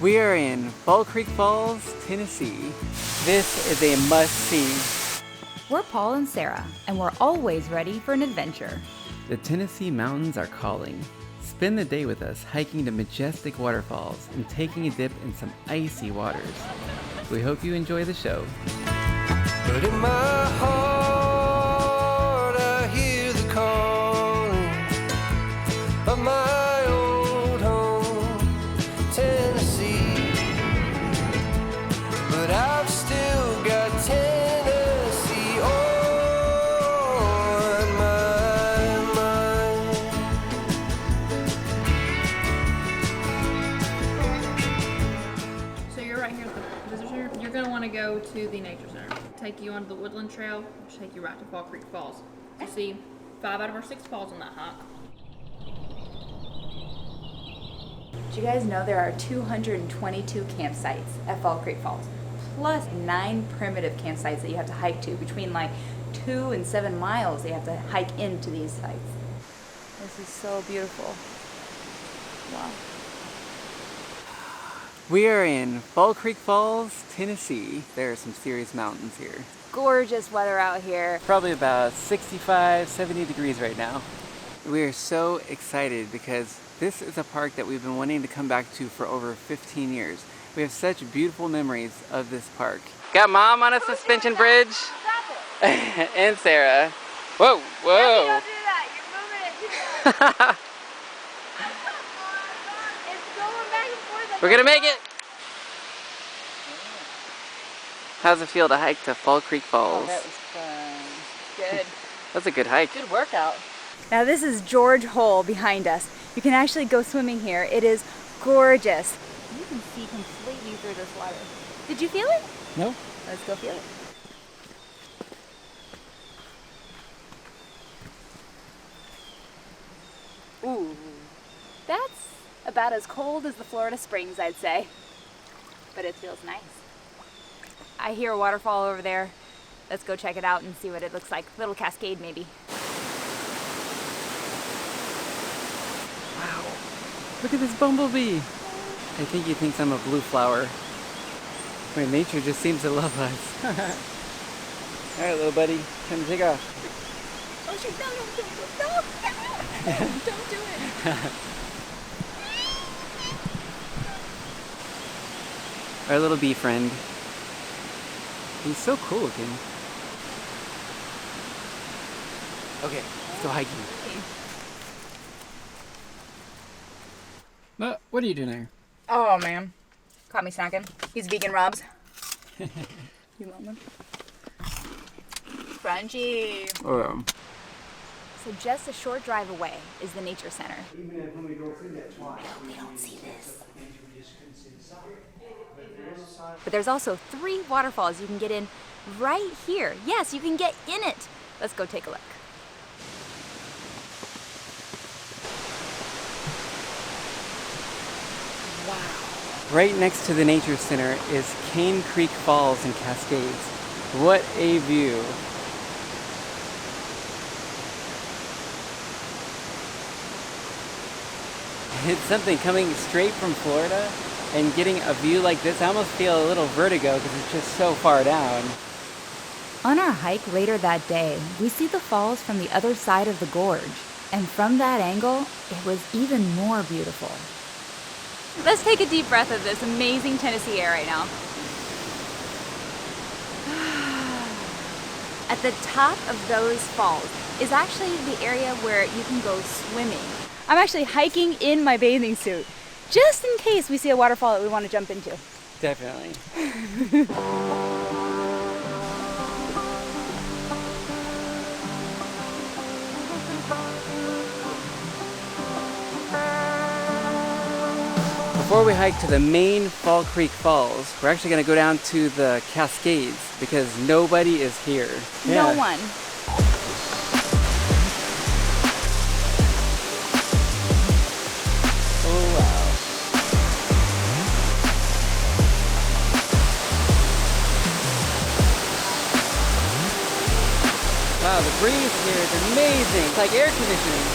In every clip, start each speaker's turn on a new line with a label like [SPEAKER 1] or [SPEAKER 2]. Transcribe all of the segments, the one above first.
[SPEAKER 1] We are in Fall Creek Falls, Tennessee. This is a must-see.
[SPEAKER 2] We're Paul and Sarah, and we're always ready for an adventure.
[SPEAKER 1] The Tennessee mountains are calling. Spend the day with us hiking to majestic waterfalls and taking a dip in some icy waters. We hope you enjoy the show.
[SPEAKER 3] But in my heart I hear the calling of my old home, Tennessee. But I've still got Tennessee on my mind.
[SPEAKER 4] So you're right here at the visitor. You're going to want to go to the nature center. Take you onto the woodland trail, which take you right to Fall Creek Falls. You see 5 out of our 6 falls on that hike.
[SPEAKER 2] Did you guys know there are 222 campsites at Fall Creek Falls, plus 9 primitive campsites that you have to hike to, between like 2 and 7 miles you have to hike into these sites. This is so beautiful. Wow.
[SPEAKER 1] We are in Fall Creek Falls, Tennessee. There are some serious mountains here.
[SPEAKER 2] Gorgeous weather out here.
[SPEAKER 1] Probably about 65, 70 degrees right now. We are so excited because this is a park that we've been wanting to come back to for over 15 years. We have such beautiful memories of this park. Got Mom on a suspension bridge.
[SPEAKER 2] Stop it.
[SPEAKER 1] And Sarah. Whoa, whoa.
[SPEAKER 2] Don't do that. You're moving it too fast. It's going back and forth.
[SPEAKER 1] We're gonna make it. How's it feel to hike to Fall Creek Falls?
[SPEAKER 2] Oh, that was fun. Good.
[SPEAKER 1] That's a good hike.
[SPEAKER 2] Good workout. Now this is George Hole behind us. You can actually go swimming here. It is gorgeous. You can see completely through this water. Did you feel it?
[SPEAKER 1] No?
[SPEAKER 2] Let's go feel it. Ooh, that's about as cold as the Florida Springs, I'd say. But it feels nice. I hear a waterfall over there. Let's go check it out and see what it looks like. Little cascade, maybe.
[SPEAKER 1] Wow. Look at this bumblebee. I think he thinks I'm a blue flower. Wait, nature just seems to love us. All right, little buddy, time to take off.
[SPEAKER 2] Oh shoot, no, don't do it.
[SPEAKER 1] Our little bee friend. He's so cool looking. Okay, let's go hiking. What are you doing there?
[SPEAKER 2] Oh man, caught me snacking. These vegan rubs. You want one? Crunchy.
[SPEAKER 1] Oh,
[SPEAKER 2] So just a short drive away is the nature center. We don't see this. But there's also 3 waterfalls you can get in right here. Yes, you can get in it. Let's go take a look. Wow.
[SPEAKER 1] right next to the nature center is Cane Creek Falls and Cascades. What a view. It's something coming straight from Florida and getting a view like this. I almost feel a little vertigo because it's just so far down.
[SPEAKER 2] On our hike later that day, we see the falls from the other side of the gorge. And from that angle, it was even more beautiful. Let's take a deep breath of this amazing Tennessee air right now. At the top of those falls is actually the area where you can go swimming. I'm actually hiking in my bathing suit, just in case we see a waterfall that we want to jump into.
[SPEAKER 1] Definitely. Before we hike to the main Fall Creek Falls, we're actually going to go down to the Cascades because nobody is here.
[SPEAKER 2] No one.
[SPEAKER 1] Oh, wow. Wow, the breeze here is amazing. It's like air conditioning.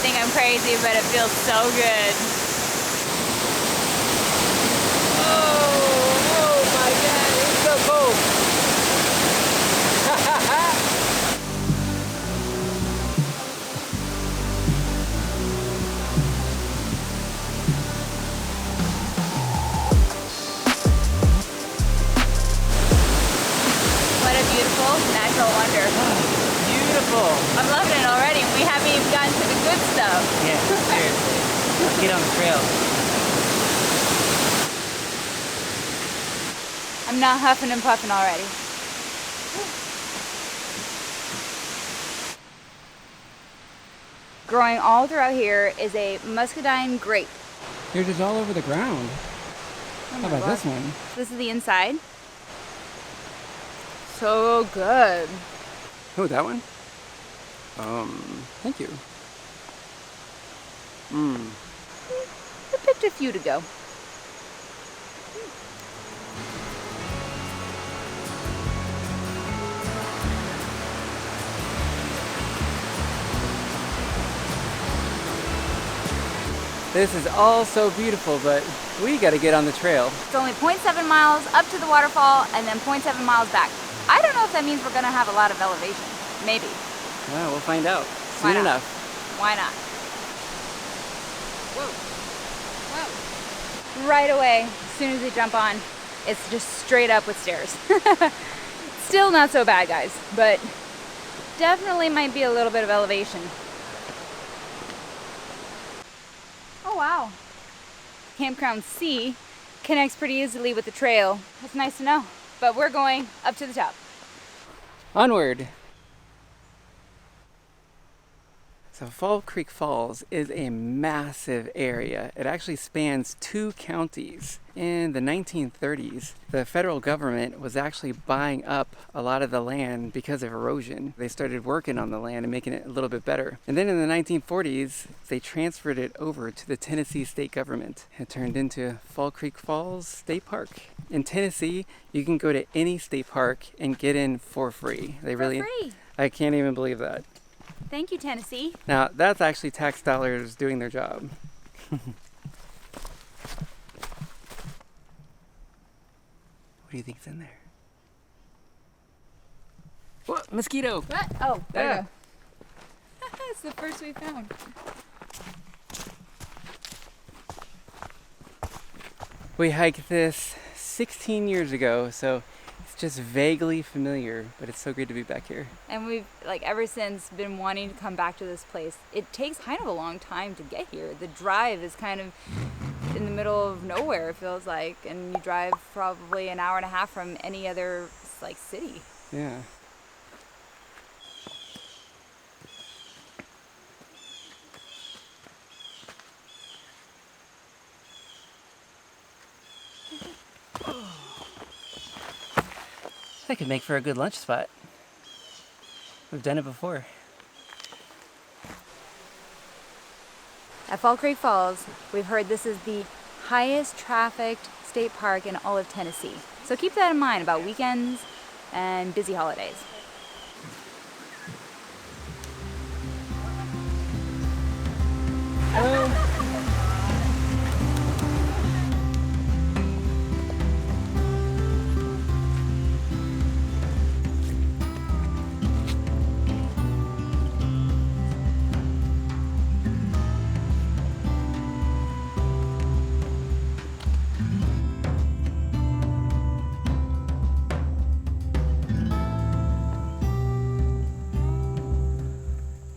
[SPEAKER 2] think I'm crazy, but it feels so good.
[SPEAKER 1] Oh my God, it's so cold.
[SPEAKER 2] What a beautiful natural wonder.
[SPEAKER 1] Beautiful.
[SPEAKER 2] I'm loving it already. We haven't even gotten to the good stuff.
[SPEAKER 1] Yeah, seriously. Let's get on the trail.
[SPEAKER 2] I'm not huffing and puffing already. Growing all throughout here is a muscadine grape.
[SPEAKER 1] They're just all over the ground.
[SPEAKER 2] Oh
[SPEAKER 1] How about this one?
[SPEAKER 2] This is the inside. So good.
[SPEAKER 1] Oh, that one? Thank you.
[SPEAKER 2] I picked a few to go.
[SPEAKER 1] This is all so beautiful, but we gotta get on the trail.
[SPEAKER 2] It's only 0.7 miles up to the waterfall and then 0.7 miles back. I don't know if that means we're gonna have a lot of elevation. Maybe.
[SPEAKER 1] Well, we'll find out
[SPEAKER 2] Why
[SPEAKER 1] soon
[SPEAKER 2] not?
[SPEAKER 1] enough.
[SPEAKER 2] Why not? Whoa. Right away, as soon as we jump on, it's just straight up with stairs. Still not so bad, guys, but definitely might be a little bit of elevation. Oh, wow. Campground C connects pretty easily with the trail. That's nice to know. But we're going up to the top.
[SPEAKER 1] Onward. So Fall Creek Falls is a massive area. It actually spans 2 counties. In the 1930s, the federal government was actually buying up a lot of the land because of erosion. They started working on the land and making it a little bit better. And then in the 1940s, they transferred it over to the Tennessee state government. It turned into Fall Creek Falls State Park. In Tennessee, you can go to any state park and get in for free. They really,
[SPEAKER 2] free.
[SPEAKER 1] I can't even believe that.
[SPEAKER 2] Thank you, Tennessee.
[SPEAKER 1] Now, that's actually tax dollars doing their job. What do you think's in there? What? Mosquito!
[SPEAKER 2] What? Oh,
[SPEAKER 1] Yeah.
[SPEAKER 2] It's the first we found.
[SPEAKER 1] We hiked this 16 years ago, so it's just vaguely familiar, but it's so great to be back here.
[SPEAKER 2] And we've, like, ever since been wanting to come back to this place. It takes kind of a long time to get here. The drive is kind of in the middle of nowhere, it feels like, and you drive probably an hour and a half from any other, like, city.
[SPEAKER 1] Yeah. That could make for a good lunch spot. We've done it before.
[SPEAKER 2] At Fall Creek Falls, we've heard this is the highest trafficked state park in all of Tennessee. So keep that in mind about weekends and busy holidays.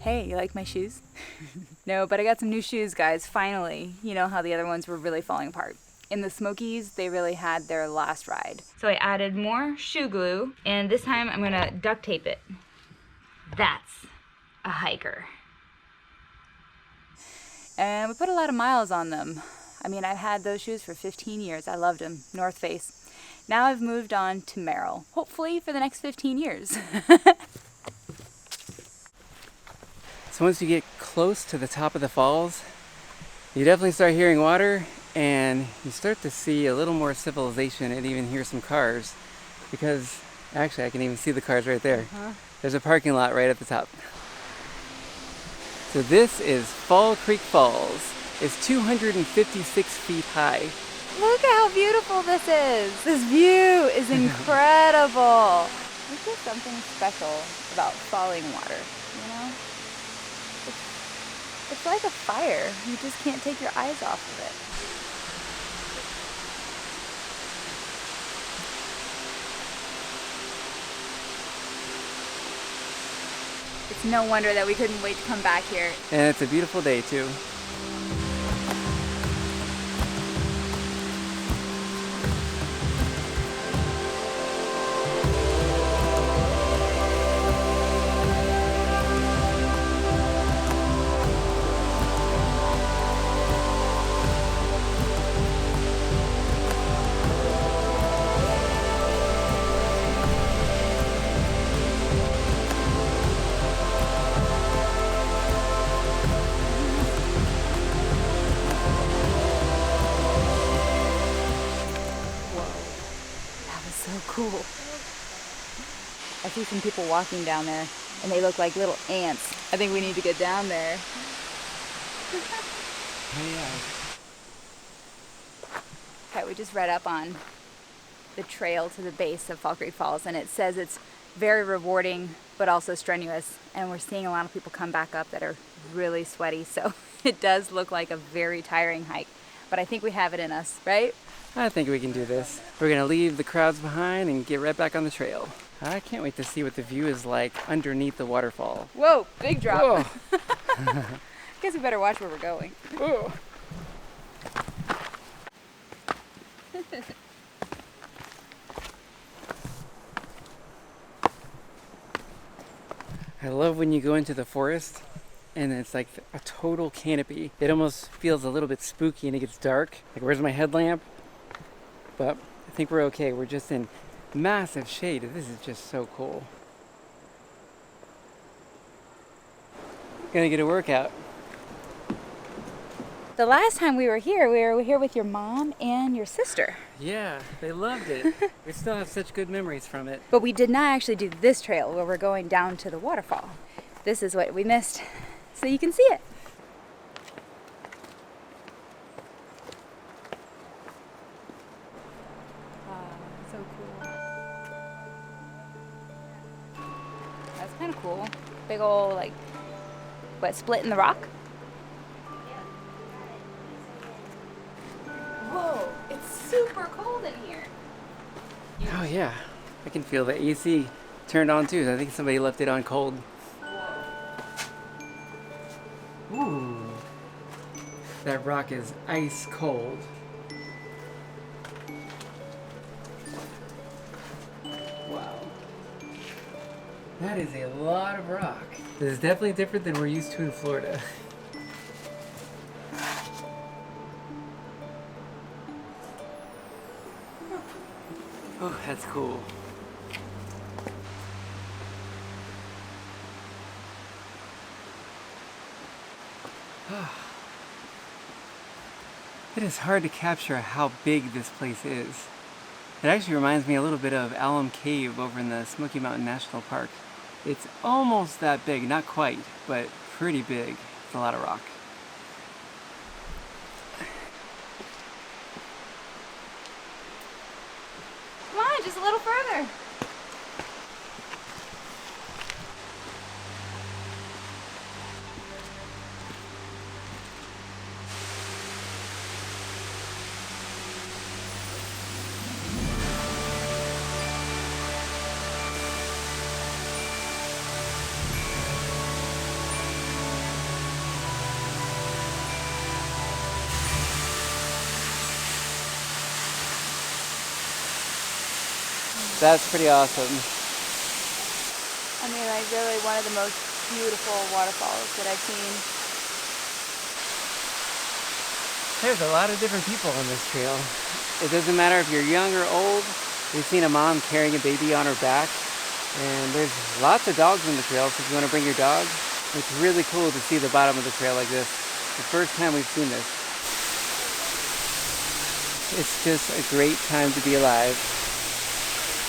[SPEAKER 2] Hey, you like my shoes? No, but I got some new shoes, guys, finally. You know how the other ones were really falling apart. In the Smokies, they really had their last ride. So I added more shoe glue, and this time I'm gonna duct tape it. That's a hiker. And we put a lot of miles on them. I mean, I've had those shoes for 15 years. I loved them, North Face. Now I've moved on to Merrell, hopefully for the next 15 years.
[SPEAKER 1] So once you get close to the top of the falls, you definitely start hearing water, and you start to see a little more civilization and even hear some cars, because actually I can even see the cars right there. There's a parking lot right at the top. So this is Fall Creek Falls. It's 256 feet high.
[SPEAKER 2] Look at how beautiful this is. This view is incredible. There's just something special about falling water, you know? It's like a fire. You just can't take your eyes off of it. It's no wonder that we couldn't wait to come back here.
[SPEAKER 1] And it's a beautiful day too.
[SPEAKER 2] Cool. I see some people walking down there and they look like little ants. I think we need to get down there.
[SPEAKER 1] Yeah.
[SPEAKER 2] Okay, we just read up on the trail to the base of Fall Creek Falls and it says it's very rewarding but also strenuous, and we're seeing a lot of people come back up that are really sweaty, so it does look like a very tiring hike, but I think we have it in us, right?
[SPEAKER 1] I think we can do this. We're gonna leave the crowds behind and get right back on the trail. I can't wait to see what the view is like underneath the waterfall.
[SPEAKER 2] Whoa, big drop.
[SPEAKER 1] Whoa.
[SPEAKER 2] Guess we better watch where we're going.
[SPEAKER 1] Whoa. I love when you go into the forest and it's like a total canopy. It almost feels a little bit spooky and it gets dark. Like, where's my headlamp? But I think we're okay. We're just in massive shade. This is just so cool. Gonna get a workout.
[SPEAKER 2] The last time we were here with your mom and your sister.
[SPEAKER 1] Yeah, they loved it. We still have such good memories from it.
[SPEAKER 2] But we did not actually do this trail where we're going down to the waterfall. This is what we missed, so you can see it. So cool. That's kind of cool. Big old, like, what, split in the rock? Whoa, it's super cold in here.
[SPEAKER 1] Oh yeah, I can feel the AC turned on too. I think somebody left it on cold. Ooh, that rock is ice cold. Wow, that is a lot of rock. This is definitely different than we're used to in Florida. Oh, that's cool. It is hard to capture how big this place is. It actually reminds me a little bit of Alum Cave over in the Smoky Mountain National Park. It's almost that big, not quite, but pretty big. It's a lot of rock.
[SPEAKER 2] Come on, just a little further.
[SPEAKER 1] That's pretty awesome.
[SPEAKER 2] I mean, like, really one of the most beautiful waterfalls that I've seen.
[SPEAKER 1] There's a lot of different people on this trail. It doesn't matter if you're young or old. We've seen a mom carrying a baby on her back. And there's lots of dogs on the trail, so if you want to bring your dog, it's really cool to see the bottom of the trail like this. The first time we've seen this. It's just a great time to be alive.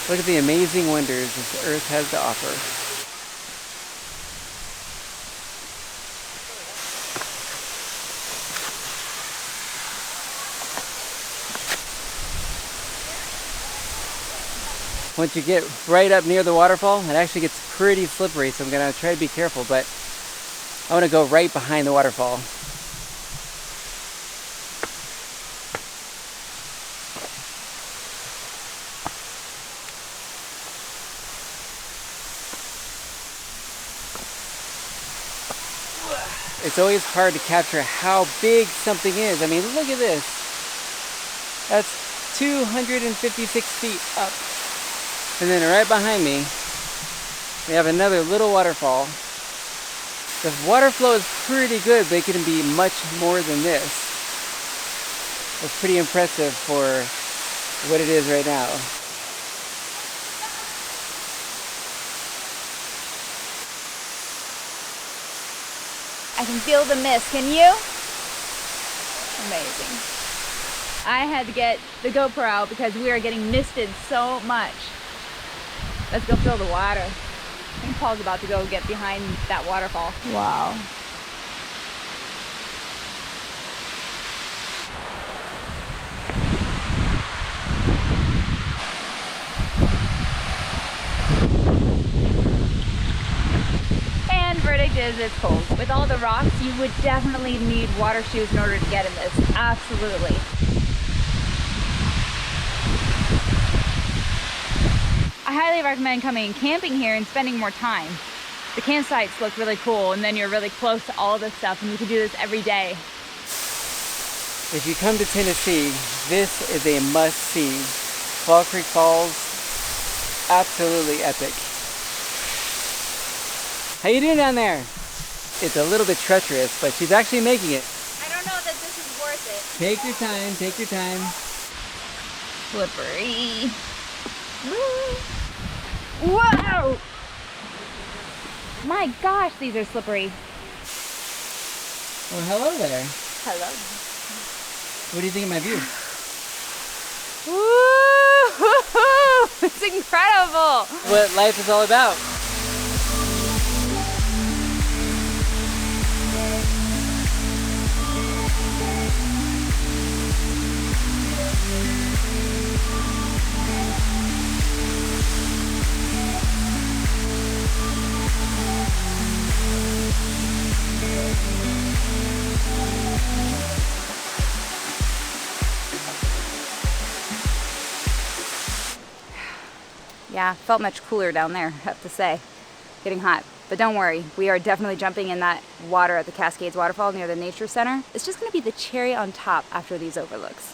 [SPEAKER 1] Look at the amazing wonders this earth has to offer. once you get right up near the waterfall, it actually gets pretty slippery, so I'm gonna try to be careful, but I wanna go right behind the waterfall. It's always hard to capture how big something is. I mean, look at this. That's 256 feet up. And then right behind me, we have another little waterfall. The water flow is pretty good, but it can be much more than this. It's pretty impressive for what it is right now.
[SPEAKER 2] I can feel the mist, can you? Amazing. I had to get the GoPro out because we are getting misted so much. Let's go fill the water. I think Paul's about to go get behind that waterfall. Wow. And verdict is it's cold. With all the rocks, you would definitely need water shoes in order to get in this. Absolutely. I highly recommend coming camping here and spending more time. The campsites look really cool, and then you're really close to all this stuff, and you can do this every day.
[SPEAKER 1] If you come to Tennessee, this is a must-see. Fall Creek Falls, absolutely epic. How you doing down there? It's a little bit treacherous, but she's actually making it.
[SPEAKER 2] I don't know that this is worth it.
[SPEAKER 1] Take your time, take your time.
[SPEAKER 2] Slippery. Whoa! My gosh, these are slippery.
[SPEAKER 1] Well, hello there.
[SPEAKER 2] Hello.
[SPEAKER 1] What do you think of my view?
[SPEAKER 2] Woo! It's incredible.
[SPEAKER 1] What life is all about.
[SPEAKER 2] Yeah, felt much cooler down there, I have to say. Getting hot. But don't worry, we are definitely jumping in that water at the Cascades Waterfall near the Nature Center. It's just gonna be the cherry on top after these overlooks.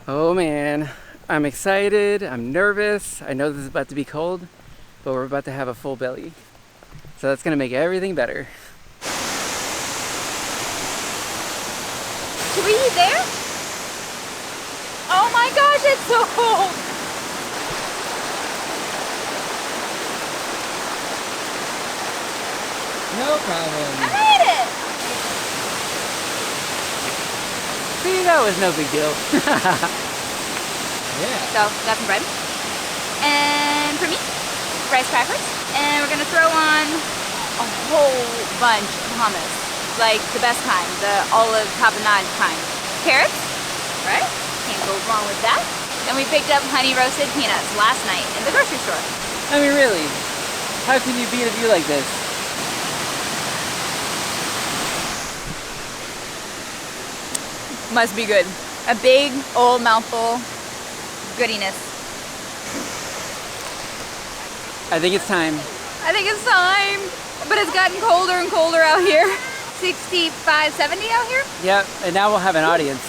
[SPEAKER 1] Oh man, I'm excited, I'm nervous. I know this is about to be cold, but we're about to have a full belly. So that's gonna make everything better.
[SPEAKER 2] Should we eat there? Oh my gosh, it's so cold!
[SPEAKER 1] No problem.
[SPEAKER 2] I made it!
[SPEAKER 1] See, that was no big deal. Yeah.
[SPEAKER 2] So, got some bread. And for me, rice crackers. And we're gonna throw on a whole bunch of hummus. Like the best kind, the olive tapenade kind. Carrots, right? Can't go wrong with that. And we picked up honey roasted peanuts last night in the grocery store.
[SPEAKER 1] I mean, really, how can you be in a view like this?
[SPEAKER 2] Must be good. A big old mouthful, goodiness.
[SPEAKER 1] I think it's time.
[SPEAKER 2] I think it's time, but it's gotten colder and colder out here. 65, 70 out here?
[SPEAKER 1] Yep, and now we'll have an audience.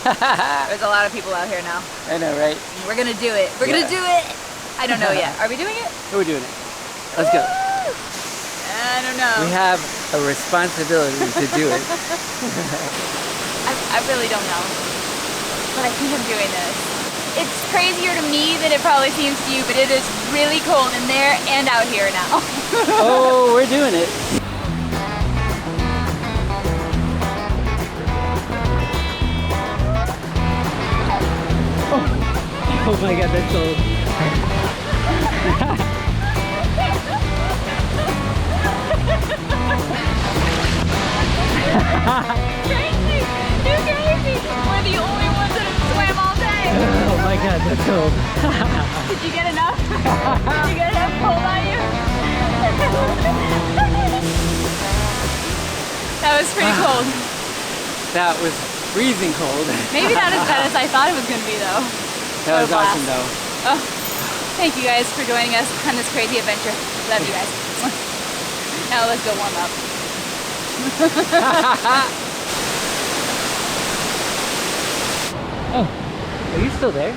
[SPEAKER 2] There's a lot of people out here now.
[SPEAKER 1] I know, right?
[SPEAKER 2] We're gonna do it. We're gonna do it. I don't know yet. Are we doing it?
[SPEAKER 1] We're doing it. Let's go.
[SPEAKER 2] I don't know.
[SPEAKER 1] We have a responsibility to do it.
[SPEAKER 2] I really don't know. But I think I'm doing this. It's crazier to me than it probably seems to you, but it is really cold in there and out here now.
[SPEAKER 1] Oh, we're doing it. Oh my god, that's cold.
[SPEAKER 2] Crazy! You're crazy! We're the only ones that have swam all day!
[SPEAKER 5] Oh my god, that's cold.
[SPEAKER 2] Did you get enough? Did you get enough cold on you? That was pretty cold.
[SPEAKER 1] That was freezing cold.
[SPEAKER 2] Maybe not as bad as I thought it was going to be though.
[SPEAKER 1] That was
[SPEAKER 2] What a blast.
[SPEAKER 1] awesome though.
[SPEAKER 2] Oh, thank you guys for joining us on this crazy adventure. Love you guys. Now let's go warm up.
[SPEAKER 5] Oh, are you still there?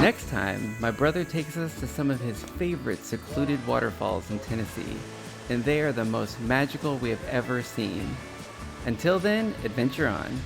[SPEAKER 1] Next time, my brother takes us to some of his favorite secluded waterfalls in Tennessee, and they are the most magical we have ever seen. Until then, adventure on.